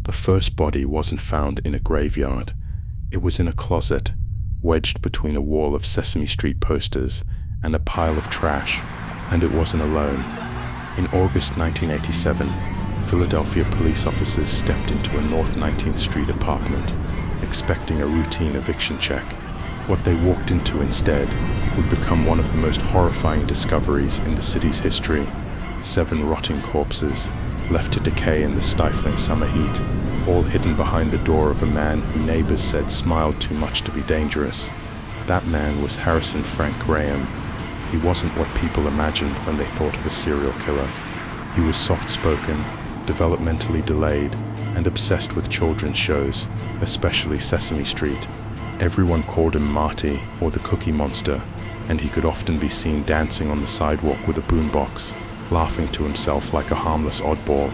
The first body wasn't found in a graveyard. It was in a closet, wedged between a wall of Sesame Street posters and a pile of trash, and it wasn't alone. In August 1987, Philadelphia police officers stepped into a North 19th Street apartment, expecting a routine eviction check. What they walked into instead would become one of the most horrifying discoveries in the city's history. 7 rotting corpses, left to decay in the stifling summer heat, all hidden behind the door of a man who neighbors said smiled too much to be dangerous. That man was Harrison Frank Graham. He wasn't what people imagined when they thought of a serial killer. He was soft-spoken, developmentally delayed, and obsessed with children's shows, especially Sesame Street. Everyone called him Marty or the Cookie Monster, and he could often be seen dancing on the sidewalk with a boombox, laughing to himself like a harmless oddball.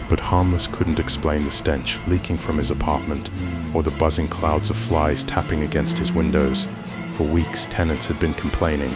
But harmless couldn't explain the stench leaking from his apartment, or the buzzing clouds of flies tapping against his windows. For weeks, tenants had been complaining.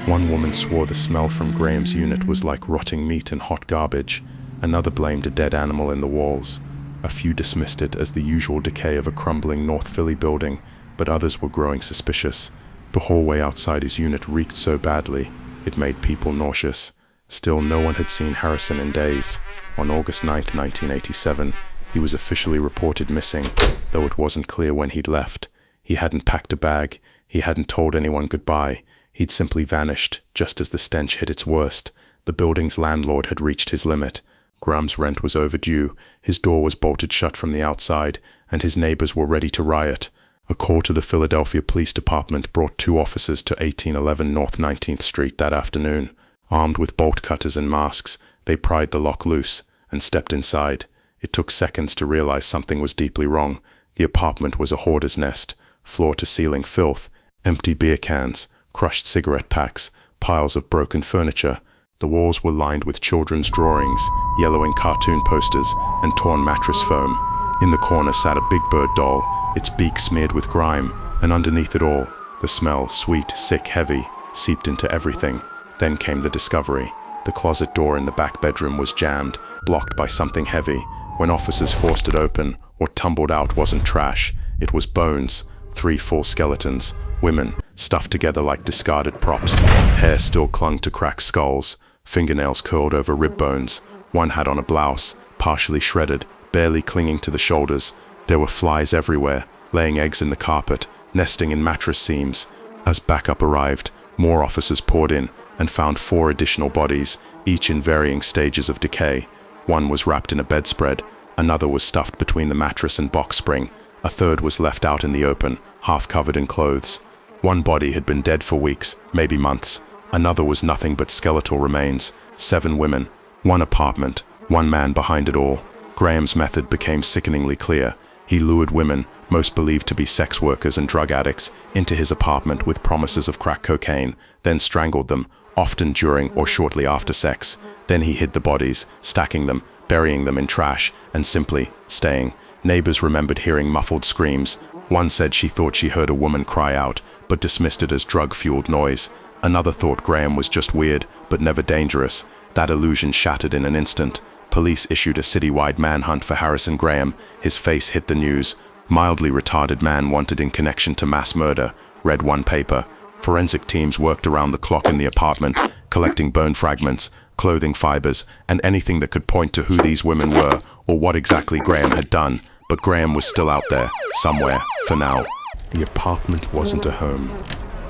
One woman swore the smell from Graham's unit was like rotting meat and hot garbage. Another blamed a dead animal in the walls. A few dismissed it as the usual decay of a crumbling North Philly building, but others were growing suspicious. The hallway outside his unit reeked so badly, it made people nauseous. Still, no one had seen Harrison in days. On August 9, 1987, he was officially reported missing, though it wasn't clear when he'd left. He hadn't packed a bag, he hadn't told anyone goodbye. He'd simply vanished, just as the stench hit its worst. The building's landlord had reached his limit. Graham's rent was overdue, his door was bolted shut from the outside, and his neighbors were ready to riot. A call to the Philadelphia Police Department brought 2 officers to 1811 North 19th Street that afternoon. Armed with bolt cutters and masks, they pried the lock loose and stepped inside. It took seconds to realize something was deeply wrong. The apartment was a hoarder's nest, floor-to-ceiling filth, empty beer cans, crushed cigarette packs, piles of broken furniture. The walls were lined with children's drawings, yellowing cartoon posters, and torn mattress foam. In the corner sat a Big Bird doll, its beak smeared with grime, and underneath it all, the smell, sweet, sick, heavy, seeped into everything. Then came the discovery. The closet door in the back bedroom was jammed, blocked by something heavy. When officers forced it open, what tumbled out wasn't trash. It was bones, 3 full skeletons, women, stuffed together like discarded props. Hair still clung to cracked skulls, fingernails curled over rib bones. One had on a blouse, partially shredded, barely clinging to the shoulders. There were flies everywhere, laying eggs in the carpet, nesting in mattress seams. As backup arrived, more officers poured in and found 4 additional bodies, each in varying stages of decay. One was wrapped in a bedspread, another was stuffed between the mattress and box spring, a third was left out in the open, half covered in clothes. One body had been dead for weeks, maybe months. Another was nothing but skeletal remains. 7 women, 1 apartment, 1 man behind it all. Graham's method became sickeningly clear. He lured women, most believed to be sex workers and drug addicts, into his apartment with promises of crack cocaine, then strangled them, often during or shortly after sex. Then he hid the bodies, stacking them, burying them in trash, and simply staying. Neighbors remembered hearing muffled screams. One said she thought she heard a woman cry out, but dismissed it as drug-fueled noise. Another thought Graham was just weird, but never dangerous. That illusion shattered in an instant. Police issued a citywide manhunt for Harrison Graham. His face hit the news. Mildly retarded man wanted in connection to mass murder, read one paper. Forensic teams worked around the clock in the apartment, collecting bone fragments, clothing fibers, and anything that could point to who these women were or what exactly Graham had done. But Graham was still out there, somewhere, for now. The apartment wasn't a home.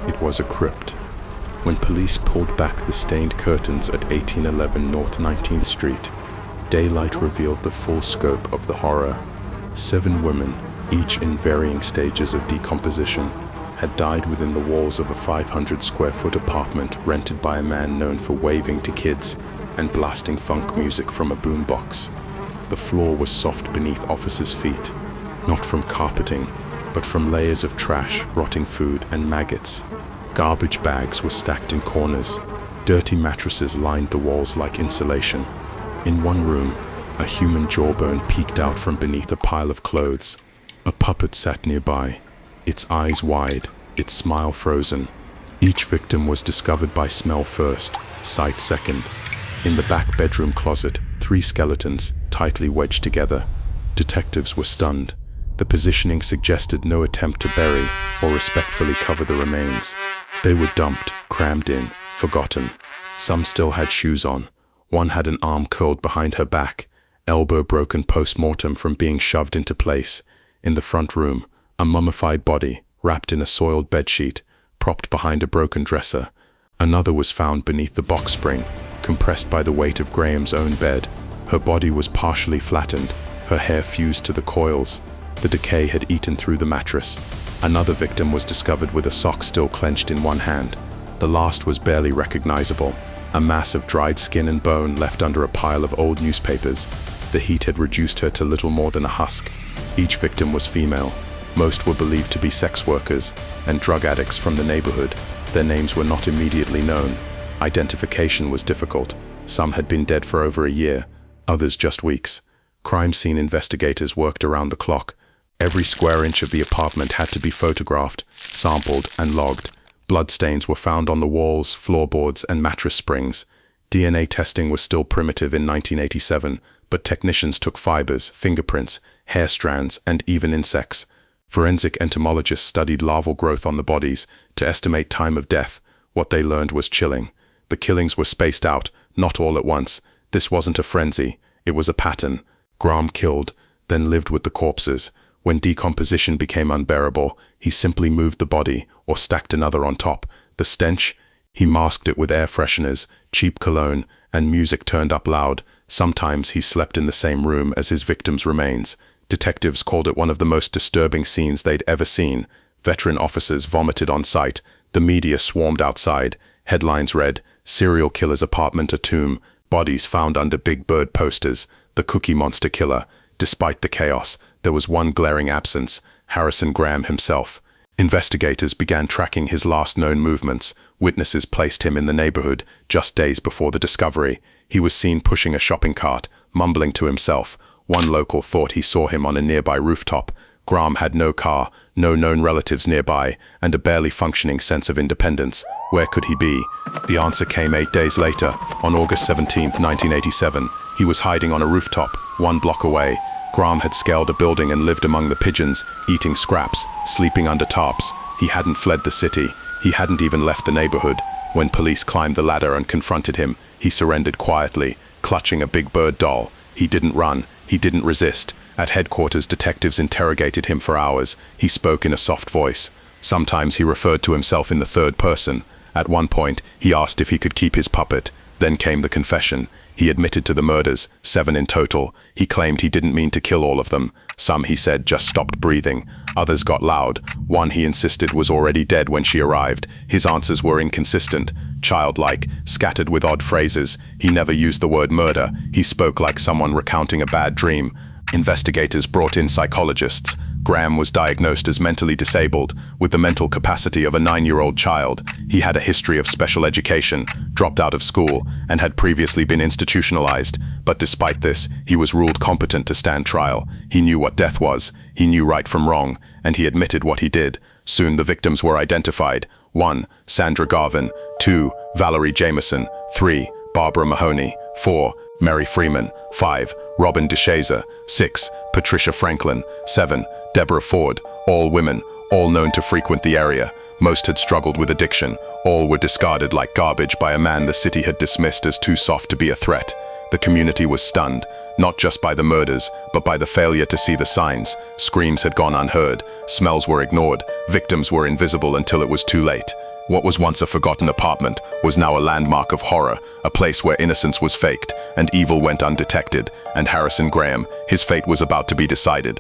It was a crypt. When police pulled back the stained curtains at 1811 North 19th Street, daylight revealed the full scope of the horror. 7 women, each in varying stages of decomposition, had died within the walls of a 500-square-foot apartment rented by a man known for waving to kids and blasting funk music from a boombox. The floor was soft beneath officers' feet, not from carpeting, but from layers of trash, rotting food, and maggots. Garbage bags were stacked in corners. Dirty mattresses lined the walls like insulation. In one room, a human jawbone peeked out from beneath a pile of clothes. A puppet sat nearby, its eyes wide, its smile frozen. Each victim was discovered by smell first, sight second. In the back bedroom closet, 3 skeletons, tightly wedged together. Detectives were stunned. The positioning suggested no attempt to bury or respectfully cover the remains. They were dumped, crammed in, forgotten. Some still had shoes on. One had an arm curled behind her back, elbow broken post-mortem from being shoved into place. In the front room, a mummified body, wrapped in a soiled bedsheet, propped behind a broken dresser. Another was found beneath the box spring, compressed by the weight of Graham's own bed. Her body was partially flattened, her hair fused to the coils. The decay had eaten through the mattress. Another victim was discovered with a sock still clenched in one hand. The last was barely recognizable, a mass of dried skin and bone left under a pile of old newspapers. The heat had reduced her to little more than a husk. Each victim was female. Most were believed to be sex workers and drug addicts from the neighborhood. Their names were not immediately known. Identification was difficult. Some had been dead for over a year, others just weeks. Crime scene investigators worked around the clock. Every square inch of the apartment had to be photographed, sampled, and logged. Bloodstains were found on the walls, floorboards, and mattress springs. DNA testing was still primitive in 1987, but technicians took fibers, fingerprints, hair strands, and even insects. Forensic entomologists studied larval growth on the bodies to estimate time of death. What they learned was chilling. The killings were spaced out, not all at once. This wasn't a frenzy, it was a pattern. Graham killed, then lived with the corpses. When decomposition became unbearable, he simply moved the body or stacked another on top. The stench? He masked it with air fresheners, cheap cologne, and music turned up loud. Sometimes he slept in the same room as his victims' remains. Detectives called it one of the most disturbing scenes they'd ever seen. Veteran officers vomited on site. The media swarmed outside. Headlines read, "Serial killer's apartment a tomb. Bodies found under Big Bird posters. The Cookie Monster killer." Despite the chaos, there was one glaring absence: Harrison Graham himself. Investigators began tracking his last known movements. Witnesses placed him in the neighborhood just days before the discovery. He was seen pushing a shopping cart, mumbling to himself. One local thought he saw him on a nearby rooftop. Graham had no car, no known relatives nearby, and a barely functioning sense of independence. Where could he be? The answer came 8 days later, on August 17, 1987. He was hiding on a rooftop, 1 block away. Graham had scaled a building and lived among the pigeons, eating scraps, sleeping under tarps. He hadn't fled the city. He hadn't even left the neighborhood. When police climbed the ladder and confronted him, he surrendered quietly, clutching a Big Bird doll. He didn't run. He didn't resist. At headquarters, detectives interrogated him for hours. He spoke in a soft voice. Sometimes he referred to himself in the third person. At one point, he asked if he could keep his puppet. Then came the confession. He admitted to the murders, 7 in total. He claimed he didn't mean to kill all of them. Some, he said, just stopped breathing. Others got loud. One, he insisted, was already dead when she arrived. His answers were inconsistent, childlike, scattered with odd phrases. He never used the word murder. He spoke like someone recounting a bad dream. Investigators brought in psychologists. Graham was diagnosed as mentally disabled, with the mental capacity of a 9-year-old child. He had a history of special education, dropped out of school, and had previously been institutionalized. But despite this, he was ruled competent to stand trial. He knew what death was, he knew right from wrong, and he admitted what he did. Soon the victims were identified. 1. Sandra Garvin. 2. Valerie Jameson. 3. Barbara Mahoney. 4. Mary Freeman. 5. Robin DeShazer. 6. Patricia Franklin. 7. Deborah Ford. All women, all known to frequent the area. Most had struggled with addiction. All were discarded like garbage by a man the city had dismissed as too soft to be a threat. The community was stunned, not just by the murders, but by the failure to see the signs. Screams had gone unheard. Smells were ignored. Victims were invisible until it was too late. What was once a forgotten apartment was now a landmark of horror, a place where innocence was faked and evil went undetected. And Harrison Graham, his fate was about to be decided.